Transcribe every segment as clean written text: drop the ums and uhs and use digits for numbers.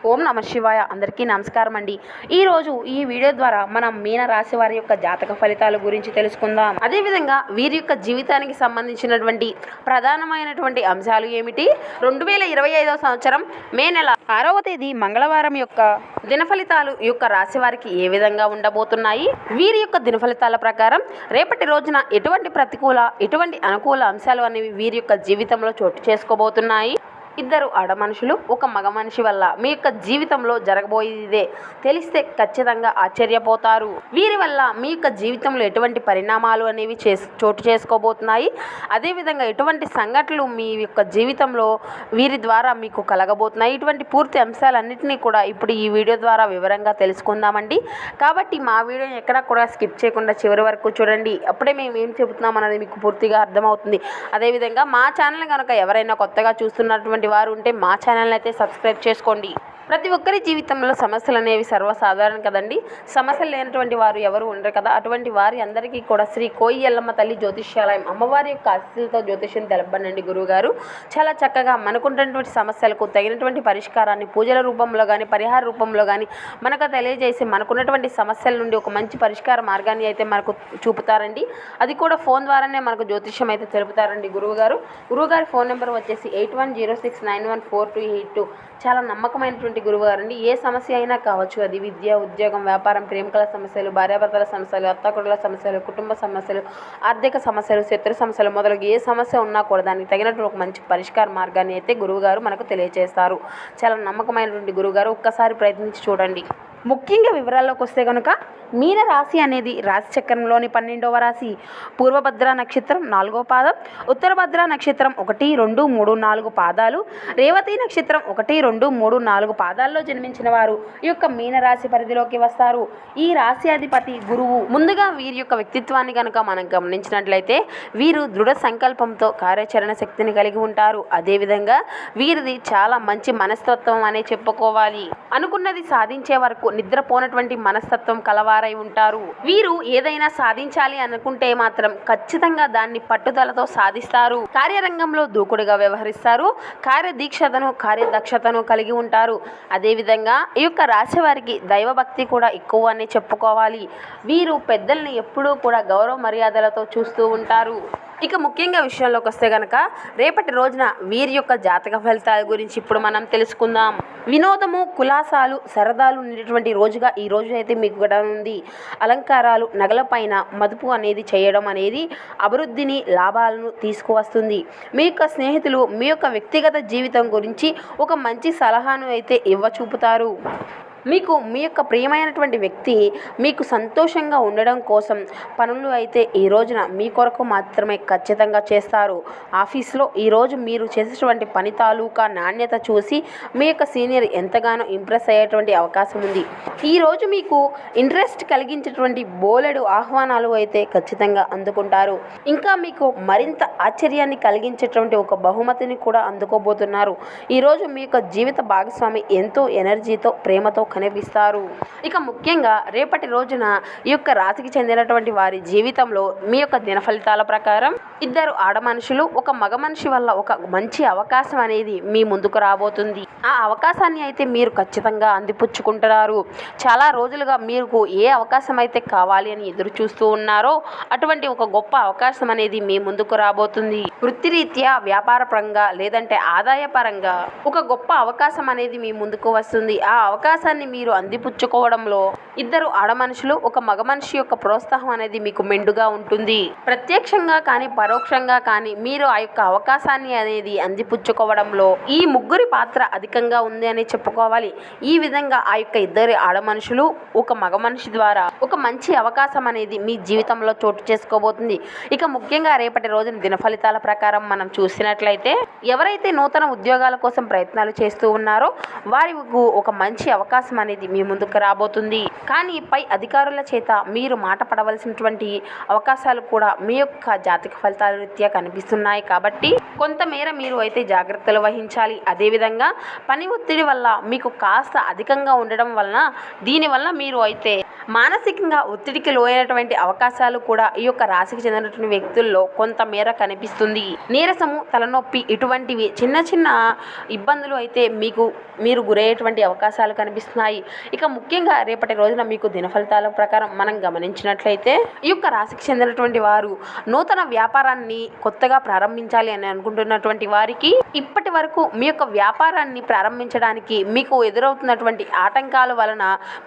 ఓం నమ శివాయ. అందరికీ నమస్కారం అండి. ఈరోజు ఈ వీడియో ద్వారా మనం మీన రాశి వారి యొక్క జాతక ఫలితాల గురించి తెలుసుకుందాం. అదేవిధంగా వీరి యొక్క జీవితానికి సంబంధించినటువంటి ప్రధానమైనటువంటి అంశాలు ఏమిటి, 2025వ సంవత్సరం మే నెల 6వ తేదీ మంగళవారం యొక్క దిన ఫలితాలు ఈ యొక్క రాశి వారికి ఏ విధంగా ఉండబోతున్నాయి, వీరి యొక్క దిన ఫలితాల ప్రకారం రేపటి రోజున ఎటువంటి ప్రతికూల ఎటువంటి అనుకూల అంశాలు అనేవి వీరి యొక్క జీవితంలో చోటు చేసుకోబోతున్నాయి. ఇద్దరు ఆడ మనుషులు ఒక మగ మనిషి వల్ల మీ యొక్క జీవితంలో జరగబోయేదే తెలిస్తే ఖచ్చితంగా ఆశ్చర్యపోతారు. వీరి వల్ల మీ యొక్క జీవితంలో ఎటువంటి పరిణామాలు అనేవి చోటు చేసుకోబోతున్నాయి, అదేవిధంగా ఎటువంటి సంఘటనలు మీ యొక్క జీవితంలో వీరి ద్వారా మీకు కలగబోతున్నాయి, ఇటువంటి పూర్తి అంశాలన్నింటినీ కూడా ఇప్పుడు ఈ వీడియో ద్వారా వివరంగా తెలుసుకుందామండి. కాబట్టి మా వీడియోని ఎక్కడా కూడా స్కిప్ చేయకుండా చివరి వరకు చూడండి. అప్పుడే మేము ఏం చెబుతున్నాం అనేది మీకు పూర్తిగా అర్థమవుతుంది. అదేవిధంగా మా ఛానల్ కనుక ఎవరైనా కొత్తగా చూస్తున్నటువంటి వారు ఉంటే మా ఛానల్ అయితే సబ్స్క్రైబ్ చేసుకోండి. ప్రతి ఒక్కరి జీవితంలో సమస్యలు అనేవి సర్వసాధారణం కదండి. సమస్యలు లేనటువంటి వారు ఎవరు ఉండరు కదా. అటువంటి వారి అందరికీ కూడా శ్రీ కోయి ఎల్లమ్మ తల్లి జ్యోతిష్యాలయం అమ్మవారి యొక్క ఆశీస్సులతో జ్యోతిష్యం తెలపండి గురువుగారు. చాలా చక్కగా మనకున్నటువంటి సమస్యలకు తగినటువంటి పరిష్కారాన్ని పూజల రూపంలో కానీ పరిహార రూపంలో కానీ మనకు తెలియజేసి మనకున్నటువంటి సమస్యల నుండి ఒక మంచి పరిష్కార మార్గాన్ని అయితే మనకు చూపుతారండి. అది కూడా ఫోన్ ద్వారానే మనకు జ్యోతిష్యం అయితే తెలుపుతారండి గురువుగారు. గురువుగారి ఫోన్ నెంబర్ వచ్చేసి 8106914282. చాలా నమ్మకమైనటువంటి గురువుగారు అండి. ఏ సమస్య అయినా కావచ్చు, అది విద్య, ఉద్యోగం, వ్యాపారం, ప్రేమికల సమస్యలు, భార్యాభర్తల సమస్యలు, అత్తకొడుల సమస్యలు, కుటుంబ సమస్యలు, ఆర్థిక సమస్యలు, శత్రు సమస్యలు మొదలగు ఏ సమస్య ఉన్నా కూడా దానికి తగినట్టు ఒక మంచి పరిష్కార మార్గాన్ని అయితే గురువుగారు మనకు తెలియజేస్తారు. చాలా నమ్మకమైనటువంటి గురువుగారు, ఒక్కసారి ప్రయత్నించి చూడండి. ముఖ్యంగా వివరాల్లోకి వస్తే కనుక మీన రాశి అనేది రాశి చక్రంలోని 12వ రాశి. పూర్వభద్ర నక్షత్రం 4వ పాదం, ఉత్తరభద్ర నక్షత్రం 1, 2, 3, 4 పాదాలు, రేవతి నక్షత్రం 1, 2, 3, 4 పాదాల్లో జన్మించిన వారు ఈ యొక్క మీన రాశి పరిధిలోకి వస్తారు. ఈ రాశి అధిపతి గురువు. ముందుగా వీరి యొక్క వ్యక్తిత్వాన్ని కనుక మనం గమనించినట్లయితే వీరు దృఢ సంకల్పంతో కార్యాచరణ శక్తిని కలిగి ఉంటారు. అదేవిధంగా వీరిది చాలా మంచి మనస్తత్వం అనే చెప్పుకోవాలి. అనుకున్నది సాధించే వరకు నిద్రపోనటువంటి మనస్తత్వం కలవారై ఉంటారు. వీరు ఏదైనా సాధించాలి అనుకుంటే మాత్రం ఖచ్చితంగా దాన్ని పట్టుదలతో సాధిస్తారు. కార్యరంగంలో దూకుడుగా వ్యవహరిస్తారు. కార్యదీక్షతను కార్యదక్షతను కలిగి ఉంటారు. అదేవిధంగా ఈ యొక్క రాశి వారికి దైవభక్తి కూడా ఎక్కువ అని చెప్పుకోవాలి. వీరు పెద్దల్ని ఎప్పుడూ కూడా గౌరవ మర్యాదలతో చూస్తూ ఉంటారు. ఇక ముఖ్యంగా విషయంలోకి వస్తే కనుక రేపటి రోజున వీరి యొక్క జాతక ఫలితాల గురించి ఇప్పుడు మనం తెలుసుకుందాం. వినోదము, కులాసాలు, సరదాలు ఉండేటువంటి రోజుగా ఈ రోజు అయితే మీకు కూడా ఉంది. అలంకారాలు, నగలపైన మదుపు అనేది చేయడం అనేది అభివృద్ధిని, లాభాలను తీసుకువస్తుంది. మీ యొక్క స్నేహితులు మీ యొక్క వ్యక్తిగత జీవితం గురించి ఒక మంచి సలహాను అయితే ఇవ్వచూపుతారు. మీకు మీ యొక్క ప్రియమైనటువంటి వ్యక్తి మీకు సంతోషంగా ఉండడం కోసం పనులు అయితే ఈ రోజున మీ కొరకు మాత్రమే ఖచ్చితంగా చేస్తారు. ఆఫీస్లో ఈరోజు మీరు చేసేటువంటి పని తాలూకా నాణ్యత చూసి మీ యొక్క సీనియర్ ఎంతగానో ఇంప్రెస్ అయ్యేటువంటి అవకాశం ఉంది. ఈరోజు మీకు ఇంట్రెస్ట్ కలిగించేటువంటి బోలెడు ఆహ్వానాలు అయితే ఖచ్చితంగా అందుకుంటారు. ఇంకా మీకు మరింత ఆశ్చర్యాన్ని కలిగించేటువంటి ఒక బహుమతిని కూడా అందుకోబోతున్నారు. ఈరోజు మీ యొక్క జీవిత భాగస్వామి ఎంతో ఎనర్జీతో, ప్రేమతో కనిపిస్తారు. ఇక ముఖ్యంగా రేపటి రోజున ఈ యొక్క రాశికి చెందినటువంటి వారి జీవితంలో మీ యొక్క దిన ఫలితాల ప్రకారం ఇద్దరు ఆడ మనుషులు ఒక మగ మనిషి వల్ల ఒక మంచి అవకాశం అనేది మీ ముందుకు రాబోతుంది. ఆ అవకాశాన్ని అయితే మీరు ఖచ్చితంగా అందిపుచ్చుకుంటున్నారు. చాలా రోజులుగా మీకు ఏ అవకాశం అయితే కావాలి అని ఎదురు చూస్తూ ఉన్నారో అటువంటి ఒక గొప్ప అవకాశం అనేది మీ ముందుకు రాబోతుంది. వృత్తిరీత్యా, వ్యాపార పరంగా లేదంటే ఆదాయ పరంగా ఒక గొప్ప అవకాశం అనేది మీ ముందుకు వస్తుంది. ఆ అవకాశాన్ని మీరు అందిపుచ్చుకోవడంలో ఇద్దరు ఆడ మనుషులు ఒక మగ మనిషి యొక్క ప్రోత్సాహం అనేది మీకు మెండుగా ఉంటుంది. ప్రత్యక్షంగా కానీ పరోక్షంగా కానీ మీరు ఆ యొక్క అవకాశాన్ని అనేది అందిపుచ్చుకోవడంలో ఈ ముగ్గురి పాత్ర అధికంగా ఉంది అని చెప్పుకోవాలి. ఈ విధంగా ఆ యొక్క ఇద్దరు ఆడ మనుషులు ఒక మగ మనిషి ద్వారా ఒక మంచి అవకాశం అనేది మీ జీవితంలో చోటు చేసుకోబోతుంది. ఇక ముఖ్యంగా రేపటి రోజున దిన ఫలితాల ప్రకారం మనం చూసినట్లయితే ఎవరైతే నూతన ఉద్యోగాల కోసం ప్రయత్నాలు చేస్తూ ఉన్నారో వారికి ఒక మంచి అవకాశం అవకాశం అనేది మీ ముందుకు రాబోతుంది. కానీ పై అధికారుల చేత మీరు మాట పడవలసినటువంటి అవకాశాలు కూడా మీ యొక్క జాతక ఫలితాల రీత్యా కనిపిస్తున్నాయి. కాబట్టి కొంతమేర మీరు అయితే జాగ్రత్తలు వహించాలి. అదేవిధంగా పని ఒత్తిడి వల్ల మీకు కాస్త అధికంగా ఉండడం వలన దీనివల్ల మీరు అయితే మానసికంగా ఒత్తిడికి లోనైనటువంటి అవకాశాలు కూడా ఈ యొక్క రాశికి చెందినటువంటి వ్యక్తుల్లో కొంతమేర కనిపిస్తుంది. నీరసము, తలనొప్పి ఇటువంటివి చిన్న చిన్న ఇబ్బందులు అయితే మీరు గురయ్యేటువంటి అవకాశాలు కనిపిస్తున్నాయి. ఇక ముఖ్యంగా రేపటి రోజున మీకు దినఫలితాల ప్రకారం మనం గమనించినట్లయితే ఈ యొక్క రాశికి చెందినటువంటి వారు నూతన వ్యాపారాన్ని కొత్తగా ప్రారంభించాలి అని అనుకుంటున్నటువంటి వారికి ఇప్పటి వరకు మీ యొక్క వ్యాపారాన్ని ప్రారంభించడానికి మీకు ఎదురవుతున్నటువంటి ఆటంకాల వలన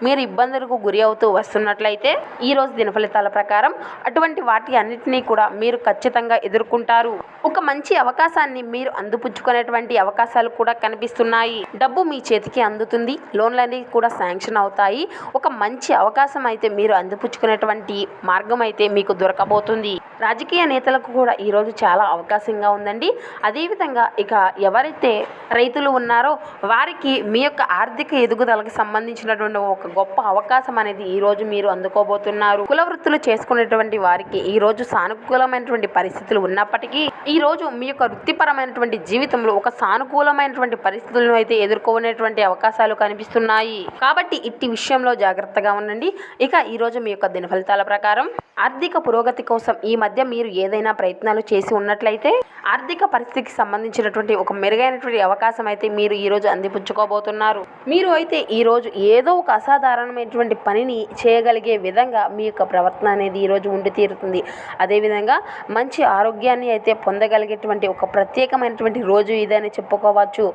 మీరు ఇబ్బందులకు గురి అవుతూ వస్తున్నట్లయితే ఈ రోజు దినఫలితాల ప్రకారం అటువంటి వాటి అన్నిటినీ కూడా మీరు ఖచ్చితంగా ఎదుర్కొంటారు. ఒక మంచి అవకాశాన్ని మీరు అందిపుచ్చుకునేటువంటి అవకాశాలు కూడా కనిపిస్తున్నాయి. డబ్బు మీ చేతికి అందుతుంది. లోన్లు అనేవి కూడా శాంక్షన్ అవుతాయి. ఒక మంచి అవకాశం అయితే మీరు అందిపుచ్చుకునేటువంటి మార్గం అయితే మీకు దొరకబోతుంది. రాజకీయ నేతలకు కూడా ఈరోజు చాలా అవకాశంగా ఉందండి. అదేవిధంగా ఇక ఎవరైతే రైతులు ఉన్నారో వారికి మీ యొక్క ఆర్థిక ఎదుగుదలకు సంబంధించినటువంటి ఒక గొప్ప అవకాశం అనేది ఈరోజు మీరు అందుకోబోతున్నారు. కుల వృత్తులు చేసుకునేటువంటి వారికి ఈరోజు సానుకూలమైనటువంటి పరిస్థితులు ఉన్నప్పటికీ ఈరోజు మీ యొక్క వృత్తిపరమైనటువంటి జీవితంలో ఒక సానుకూలమైనటువంటి పరిస్థితులను అయితే ఎదుర్కొనేటువంటి అవకాశాలు కనిపిస్తున్నాయి. కాబట్టి ఇట్టి విషయంలో జాగ్రత్తగా ఉండండి. ఇక ఈరోజు మీ యొక్క దిన ఫలితాల ప్రకారం ఆర్థిక పురోగతి కోసం ఈ మధ్య మీరు ఏదైనా ప్రయత్నాలు చేసి ఉన్నట్లయితే ఆర్థిక పరిస్థితికి సంబంధించినటువంటి ఒక మెరుగైనటువంటి అవకాశం అయితే మీరు ఈరోజు అందిపుచ్చుకోబోతున్నారు. మీరు అయితే ఈరోజు ఏదో ఒక అసాధారణమైనటువంటి పనిని చేయగలిగే విధంగా మీ యొక్క ప్రవర్తన అనేది ఈరోజు ఉండి తీరుతుంది. అదేవిధంగా మంచి ఆరోగ్యాన్ని అయితే పొందగలిగేటువంటి ఒక ప్రత్యేకమైనటువంటి రోజు ఇదని చెప్పుకోవచ్చు.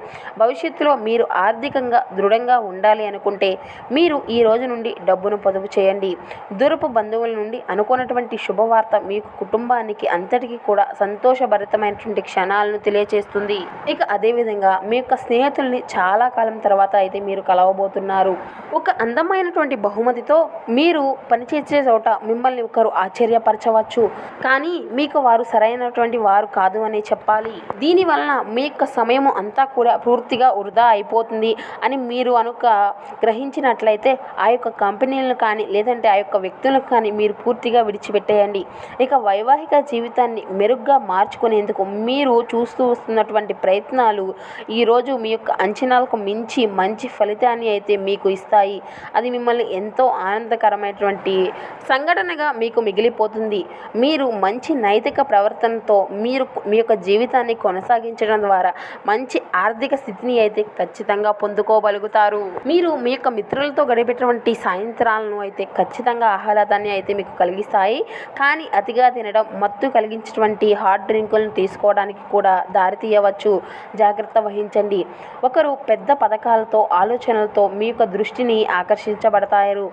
భవిష్యత్తులో మీరు ఆర్థికంగా దృఢంగా ఉండాలి అనుకుంటే మీరు ఈ రోజు నుండి డబ్బును పొదుపు చేయండి. దూరపు బంధువుల నుండి అనుకున్నటువంటి శుభవార్త మీకు కుటుంబానికి అంతటికీ కూడా సంతోషభరితమైనటువంటి క్షణాలను తెలియచేస్తుంది. ఇక అదేవిధంగా మీ యొక్క స్నేహితుల్ని చాలా కాలం తర్వాత అయితే మీరు కలవబోతున్నారు. ఒక అందమైనటువంటి బహుమతితో మీరు పనిచేసే చోట మిమ్మల్ని ఒకరు ఆశ్చర్యపరచవచ్చు. కానీ మీకు వారు సరైనటువంటి వారు కాదు అని చెప్పాలి. దీనివలన మీ యొక్క సమయం అంతా కూడా పూర్తిగా వృధా అయిపోతుంది అని మీరు గ్రహించినట్లయితే ఆ యొక్క కంపెనీలను కానీ లేదంటే ఆ యొక్క వ్యక్తులకు కానీ మీరు పూర్తిగా విడిచిపెట్టేయండి. ఇక వైవాహిక జీవితాన్ని మెరుగ్గా మార్చుకునేందుకు మీరు చూస్తూ వస్తున్నటువంటి ప్రయత్నాలు ఈరోజు మీ యొక్క అంచనాలకు మించి మంచి ఫలితాన్ని అయితే మీకు ఇస్తాయి. అది మిమ్మల్ని ఎంతో ఆనందకరమైనటువంటి సంఘటనగా మీకు మిగిలిపోతుంది. మీరు మంచి నైతిక ప్రవర్తనతో మీరు మీ యొక్క జీవితాన్ని కొనసాగించడం ద్వారా మంచి ఆర్థిక స్థితిని అయితే ఖచ్చితంగా పొందుకోగలుగుతారు. మీరు మీ యొక్క మిత్రులతో గడిపేటువంటి సాయంత్రాలను అయితే ఖచ్చితంగా ఆహ్లాదాన్ని అయితే మీకు కలిగిస్తాయి. కానీ అతిగా తినడం, మత్తు కలిగించేటువంటి హాట్ డ్రింకులను తీసుకోవడానికి కూడా దారి తీయవచ్చు. జాగ్రత్త వహించండి. ఒకరు పెద్ద పథకాలతో ఆలోచనలతో మీ యొక్క దృష్టిని ఆకర్షించబడతారు.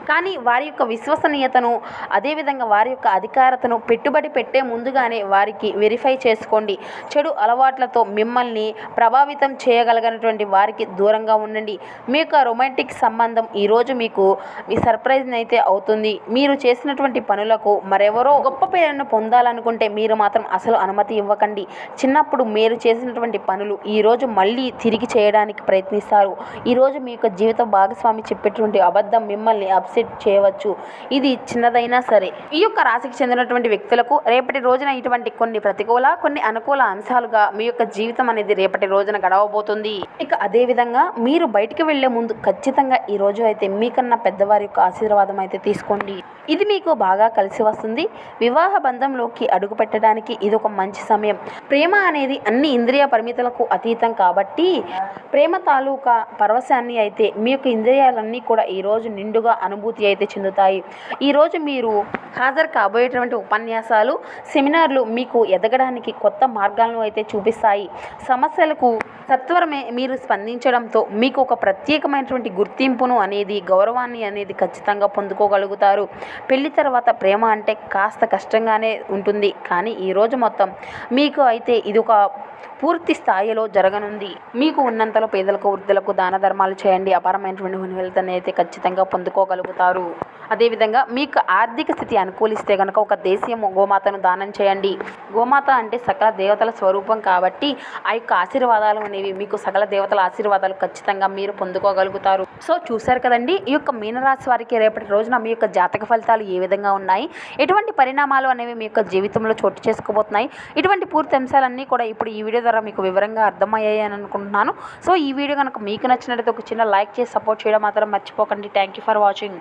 కానీ వారి యొక్క విశ్వసనీయతను అదేవిధంగా వారి యొక్క అధికారతను పెట్టుబడి పెట్టే ముందుగానే వారికి వెరిఫై చేసుకోండి. చెడు అలవాట్లతో మిమ్మల్ని ప్రభావితం చేయగలిగినటువంటి వారికి దూరంగా ఉండండి. మీ యొక్క రొమాంటిక్ సంబంధం ఈరోజు మీకు మీ సర్ప్రైజ్ అయితే అవుతుంది. మీరు చేసినటువంటి పనులకు మరెవరో గొప్ప పేరును పొందాలనుకుంటే మీరు మాత్రం అసలు అనుమతి ఇవ్వకండి. చిన్నప్పుడు మీరు చేసినటువంటి పనులు ఈరోజు మళ్ళీ తిరిగి చేయడానికి ప్రయత్నిస్తారు. ఈరోజు మీ యొక్క జీవిత భాగస్వామి చెప్పేటువంటి అబద్ధం మిమ్మల్ని అప్సెట్ చేయవచ్చు. ఇది చిన్నదైనా సరే. ఈ యొక్క రాశికి చెందినటువంటి వ్యక్తులకు రేపటి రోజున ఇటువంటి కొన్ని ప్రతికూల కొన్ని అనుకూల అంశాలుగా మీ యొక్క జీవితం అనేది రేపటి రోజున గడవబోతుంది. ఇక అదే విధంగా మీరు బయటికి వెళ్లే ముందు ఖచ్చితంగా ఈ రోజు అయితే మీకన్నా పెద్దవారి యొక్క ఆశీర్వాదం అయితే తీసుకోండి. ఇది మీకు బాగా కలిసి వస్తుంది. వివాహ బంధంలోకి అడుగు పెట్టడానికి ఇది ఒక మంచి సమయం. ప్రేమ అనేది అన్ని ఇంద్రియ పరిమితులకు అతీతం కాబట్టి ప్రేమ తాలూకా పరవశాన్ని అయితే మీ యొక్క ఇంద్రియాలన్నీ కూడా ఈరోజు నిండుగా అనుభూతి అయితే చెందుతాయి. ఈరోజు మీరు హాజరు కాబోయేటువంటి ఉపన్యాసాలు, సెమినార్లు మీకు ఎదగడానికి కొత్త మార్గాలను అయితే చూపిస్తాయి. సమస్యలకు సత్వరమే మీరు స్పందించడంతో మీకు ఒక ప్రత్యేకమైనటువంటి గుర్తింపును అనేది గౌరవాన్ని అనేది ఖచ్చితంగా పొందుకోగలుగుతారు. పెళ్లి తర్వాత ప్రేమ అంటే కాస్త కష్టంగానే ఉంటుంది. కానీ ఈరోజు మొత్తం మీకు అయితే ఇది ఒక పూర్తి స్థాయిలో జరగనుంది. మీకు ఉన్నంతలో పేదలకు వృద్ధులకు దాన ధర్మాలు చేయండి. అపారమైనటువంటి వెల్త్ అయితే ఖచ్చితంగా పొందుకోగలుగుతారు. పొందగలుగుతారు. అదేవిధంగా మీకు ఆర్థిక స్థితి అనుకూలిస్తే కనుక ఒక దేశీయ గోమాతను దానం చేయండి. గోమాత అంటే సకల దేవతల స్వరూపం కాబట్టి ఆ యొక్క ఆశీర్వాదాలు అనేవి మీకు సకల దేవతల ఆశీర్వాదాలు ఖచ్చితంగా మీరు పొందుకోగలుగుతారు. సో చూశారు కదండి, ఈ యొక్క మీనరాశి వారికి రేపటి రోజున మీ యొక్క జాతక ఫలితాలు ఏ విధంగా ఉన్నాయి, ఎటువంటి పరిణామాలు అనేవి మీ యొక్క జీవితంలో చోటు చేసుకోబోతున్నాయి, ఇటువంటి పూర్తి అంశాలన్నీ కూడా ఇప్పుడు ఈ వీడియో ద్వారా మీకు వివరంగా అర్థమయ్యాయి అని అనుకుంటున్నాను. సో ఈ వీడియో కనుక మీకు నచ్చినట్లయితే ఒక చిన్న లైక్ చేసి సపోర్ట్ చేయడం మాత్రం మర్చిపోకండి. Thank you for watching.